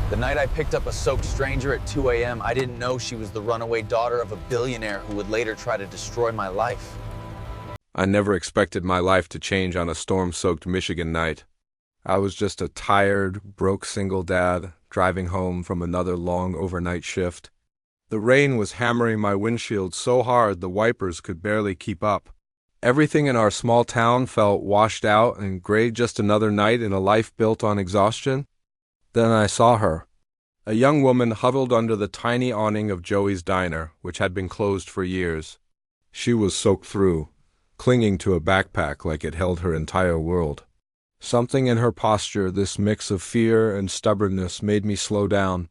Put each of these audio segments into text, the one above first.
The night I picked up a soaked stranger at 2 a.m., I didn't know she was the runaway daughter of a billionaire who would later try to destroy my life. I never expected my life to change on a storm-soaked Michigan night. I was just a tired, broke single dad driving home from another long overnight shift. The rain was hammering my windshield so hard the wipers could barely keep up. Everything in our small town felt washed out and gray, just another night in a life built on exhaustion. Then I saw her. A young woman huddled under the tiny awning of Joey's diner, which had been closed for years. She was soaked through, clinging to a backpack like it held her entire world. Something in her posture, this mix of fear and stubbornness, made me slow down.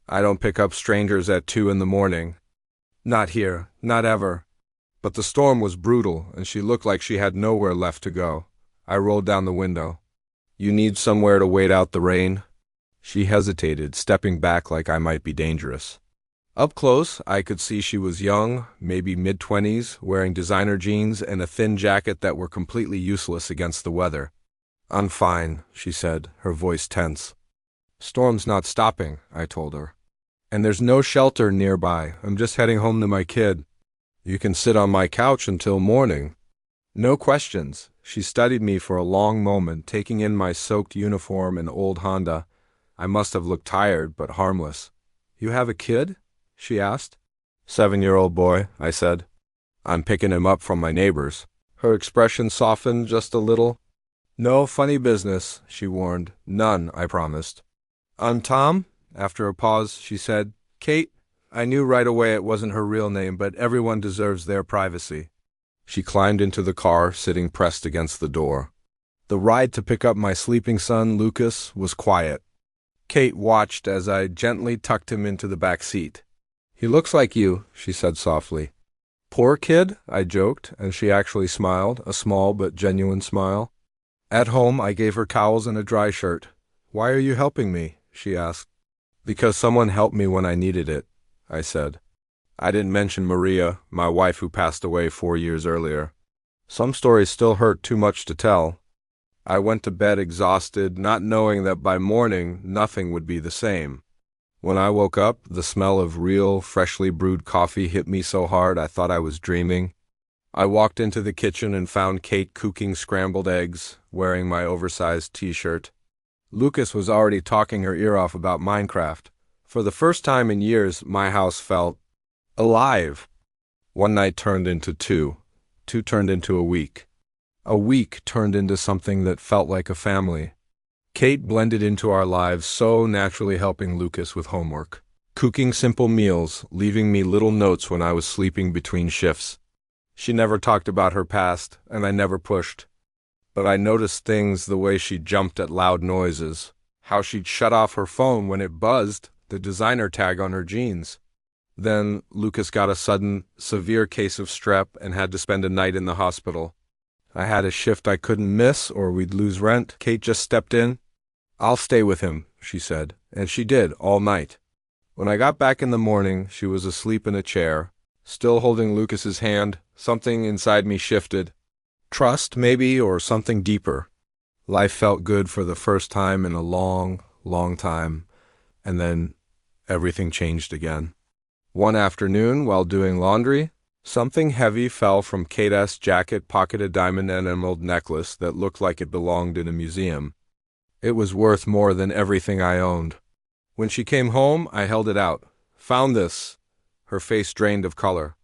I don't pick up strangers at 2 in the morning. Not here, not ever. But the storm was brutal, and she looked like she had nowhere left to go. I rolled down the window. "You need somewhere to wait out the rain?" She hesitated, stepping back like I might be dangerous. Up close, I could see she was young, maybe mid-20s, wearing designer jeans and a thin jacket that were completely useless against the weather. "I'm fine," she said, her voice tense. "Storm's not stopping," I told her. "And there's no shelter nearby. I'm just heading home to my kid. You can sit on my couch until morning." No questions. She studied me for a long moment, taking in my soaked uniform and old Honda. I must have looked tired, but harmless. "You have a kid?" she asked. 7-year-old boy, I said. "I'm picking him up from my neighbors." Her expression softened just a little. "No funny business," she warned. "None, I promised." "I'm Tom?" After a pause, she said, "Kate." I knew right away it wasn't her real name, but everyone deserves their privacy. She climbed into the car, sitting pressed against the door. The ride to pick up my sleeping son, Lucas, was quiet. Kate watched as I gently tucked him into the back seat. "He looks like you," she said softly. "Poor kid," I joked, and she actually smiled, a small but genuine smile. At home, I gave her towels and a dry shirt. "Why are you helping me?" she asked. "Because someone helped me when I needed it," I said. I didn't mention Maria, my wife who passed away 4 years earlier. Some stories still hurt too much to tell. I went to bed exhausted, not knowing that by morning nothing would be the same. When I woke up, the smell of real, freshly brewed coffee hit me so hard I thought I was dreaming. I walked into the kitchen and found Kate cooking scrambled eggs, wearing my oversized t-shirt. Lucas was already talking her ear off about Minecraft. For the first time in years, my house felt alive. One night turned into two. Two turned into a week. A week turned into something that felt like a family. Kate blended into our lives so naturally, helping Lucas with homework, cooking simple meals, leaving me little notes when I was sleeping between shifts. She never talked about her past, and I never pushed. But I noticed things, the way she jumped at loud noises, how she'd shut off her phone when it buzzed, the designer tag on her jeans. Then Lucas got a sudden, severe case of strep and had to spend a night in the hospital. I had a shift I couldn't miss or we'd lose rent. Kate just stepped in. "I'll stay with him," she said, and she did, all night. When I got back in the morning, she was asleep in a chair, still holding Lucas's hand. Something inside me shifted. Trust, maybe, or something deeper. Life felt good for the first time in a long, long time, and then everything changed again. One afternoon, while doing laundry, something heavy fell from Kate's jacket, pocketed diamond and emerald necklace that looked like it belonged in a museum. It was worth more than everything I owned. When she came home, I held it out. "Found this." Her face drained of color.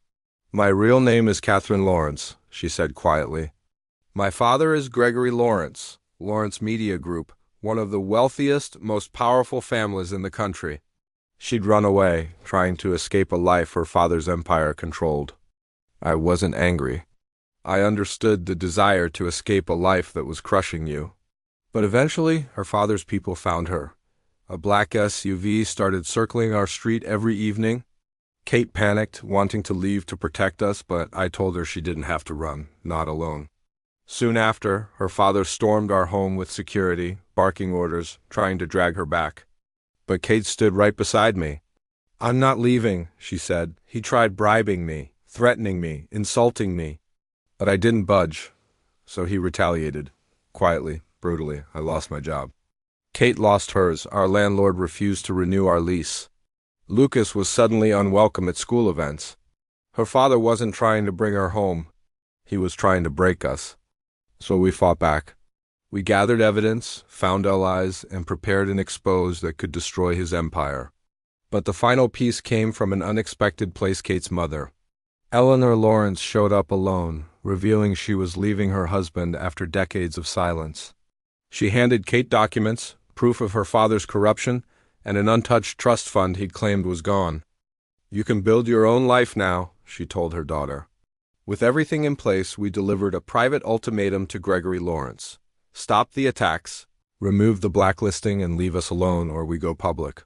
"My real name is Katherine Lawrence," she said quietly. "My father is Gregory Lawrence, Lawrence Media Group, one of the wealthiest, most powerful families in the country." She'd run away, trying to escape a life her father's empire controlled. I wasn't angry. I understood the desire to escape a life that was crushing you. But eventually, her father's people found her. A black SUV started circling our street every evening. Kate panicked, wanting to leave to protect us, but I told her she didn't have to run, not alone. Soon after, her father stormed our home with security, barking orders, trying to drag her back. But Kate stood right beside me. "I'm not leaving," she said. "He tried bribing me, threatening me, insulting me. But I didn't budge. So he retaliated. Quietly, brutally. I lost my job." Kate lost hers. Our landlord refused to renew our lease. Lucas was suddenly unwelcome at school events. Her father wasn't trying to bring her home. He was trying to break us. So we fought back. We gathered evidence, found allies, and prepared an expose that could destroy his empire. But the final piece came from an unexpected place. Kate's mother, Eleanor Lawrence, showed up alone, revealing she was leaving her husband after decades of silence. She handed Kate documents, proof of her father's corruption, and an untouched trust fund he'd claimed was gone. "You can build your own life now," she told her daughter. With everything in place, we delivered a private ultimatum to Gregory Lawrence. Stop the attacks, remove the blacklisting, and leave us alone or we go public.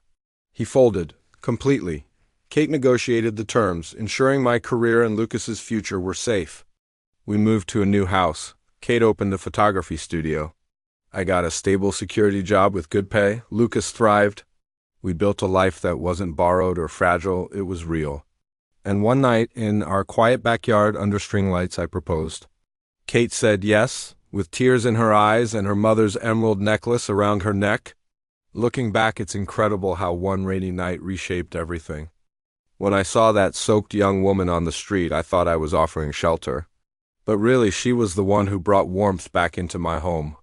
He folded, completely. Kate negotiated the terms, ensuring my career and Lucas's future were safe. We moved to a new house. Kate opened a photography studio. I got a stable security job with good pay. Lucas thrived. We built a life that wasn't borrowed or fragile, it was real. And one night, in our quiet backyard under string lights, I proposed. Kate said yes, with tears in her eyes and her mother's emerald necklace around her neck. Looking back, it's incredible how one rainy night reshaped everything. When I saw that soaked young woman on the street, I thought I was offering shelter. But really, she was the one who brought warmth back into my home.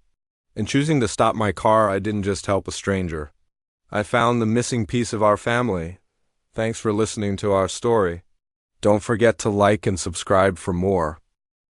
In choosing to stop my car, I didn't just help a stranger. I found the missing piece of our family. Thanks for listening to our story. Don't forget to like and subscribe for more.